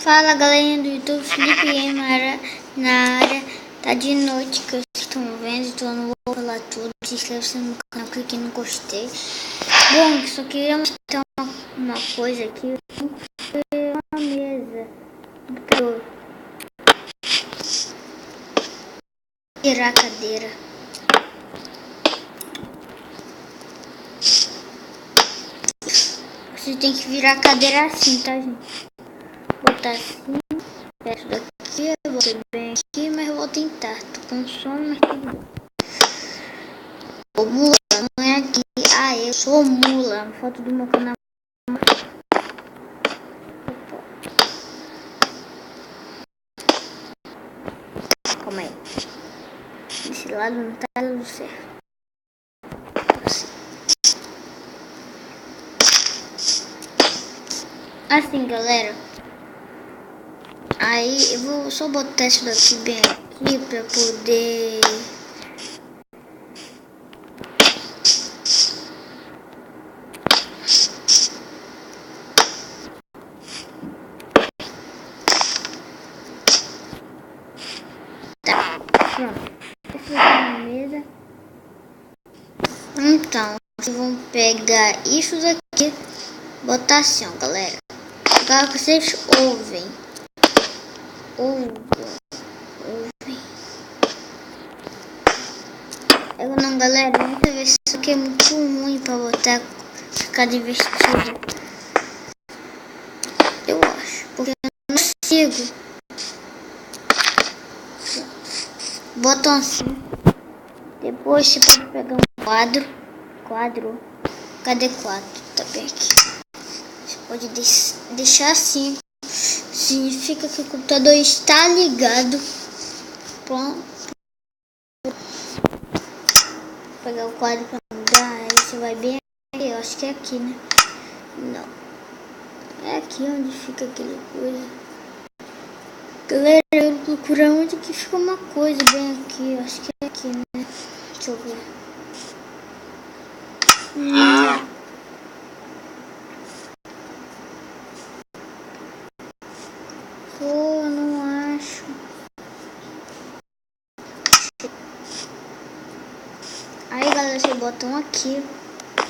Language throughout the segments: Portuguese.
Fala galerinha do YouTube, Felipe Gamer na área. Tá de noite que vocês estão vendo, então eu não vou falar tudo. Se inscreve no canal, clique no gostei. Bom, só queria mostrar uma coisa aqui. Uma mesa pra tirar a cadeira. Você tem que virar a cadeira assim, tá, gente? Botar assim, perto daqui, eu vou ter bem aqui, mas eu vou tentar. Tô com sono, mas tudo bem. Ô mula, não é aqui. Ah, eu sou mula. Foto do meu canal. Calma aí. Desse lado não tá tudo certo. Assim, galera. Aí eu vou só botar isso daqui bem aqui pra poder... Tá, pronto. Essa é a mesa. Então, vocês vão pegar isso daqui, botar assim, ó, galera. Agora vocês ouvem. Não, galera, muitas vezes isso aqui é muito ruim pra botar, ficar divertido. Eu acho, porque eu não consigo. Botam assim. Depois você pode pegar um quadro. Cadê quadro? Tá bem aqui. Você pode deixar assim. Significa que o computador está ligado. Pronto. Vou pegar o quadro para mudar. Aí você vai bem aqui. Eu acho que é aqui, né? Não. É aqui onde fica aquela coisa. Galera, eu vou procurar onde que fica uma coisa bem aqui. Eu acho que é aqui, né? Deixa eu ver. Pô, não acho. Aí, galera, vocês botam aqui.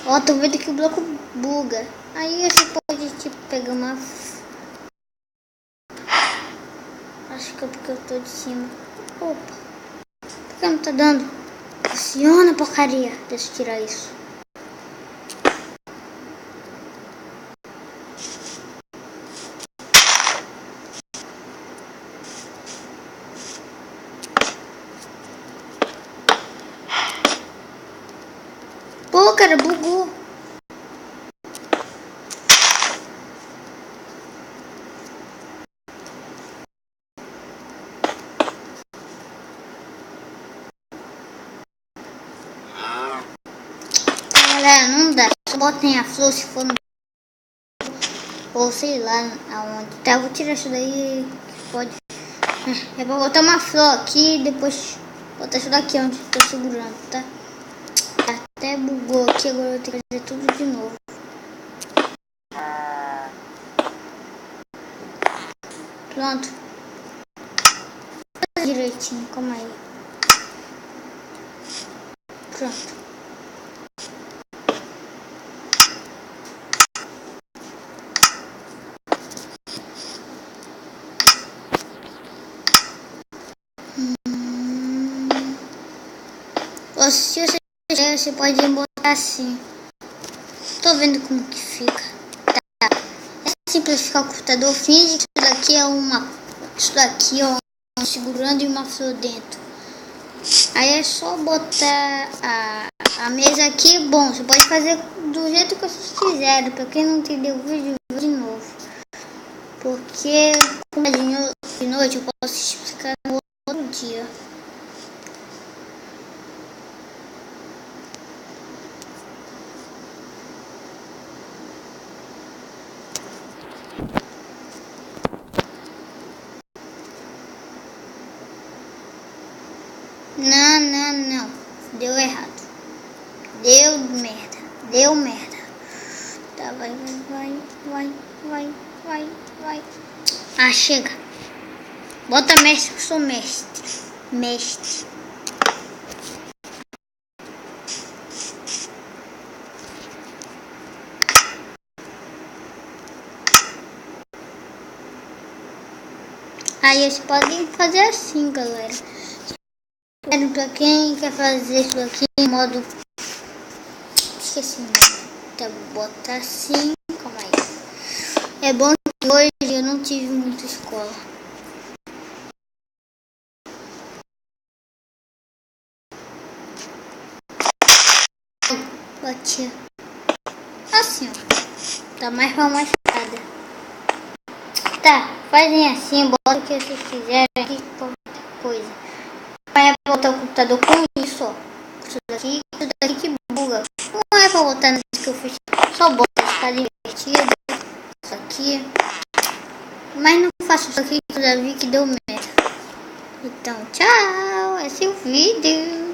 Ó, tô vendo que o bloco buga. Aí você pode, tipo, pegar uma... Acho que é porque eu tô de cima. Opa. Por que não tá dando? Funciona, porcaria. Deixa eu tirar isso. Pô, cara, bugou. Galera, não dá. Só botem a flor se for no... Ou sei lá aonde. Tá, eu vou tirar isso daí. Que pode... Eu vou botar uma flor aqui e depois botar isso daqui onde eu tô segurando, tá? Até bugou aqui, agora eu tenho que fazer tudo de novo. Pronto. Direitinho, calma aí. Pronto. Ou se você quiser, você pode botar assim. Tô vendo como que fica. Tá. É simplificar o computador. Finge que isso daqui é uma... Isso daqui, ó. Segurando e uma flor dentro. Aí é só botar a mesa aqui. Bom, você pode fazer do jeito que vocês quiserem. Pra quem não entendeu o vídeo, vou de novo. Porque como é de noite, eu posso explicar no outro dia. Não. Deu errado. Deu merda. Tá, vai. Ah, chega. Bota mestre, que eu sou mestre. Mestre. Aí vocês podem fazer assim, galera. Pra quem quer fazer isso aqui em modo... Esqueci. Então, botar assim. Calma aí. É bom que hoje eu não tive muita escola. Bati. Assim, ó. Tá mais pra mais nada. Tá, fazem assim, bota o que vocês quiserem aqui, qualquer coisa. Não é pra botar o computador com isso, ó. Isso daqui que buga. Não é pra botar nisso que eu fiz. Só bota, tá divertido. Isso aqui. Mas não faço isso aqui que eu já vi que deu merda. Então, tchau. Esse é o vídeo.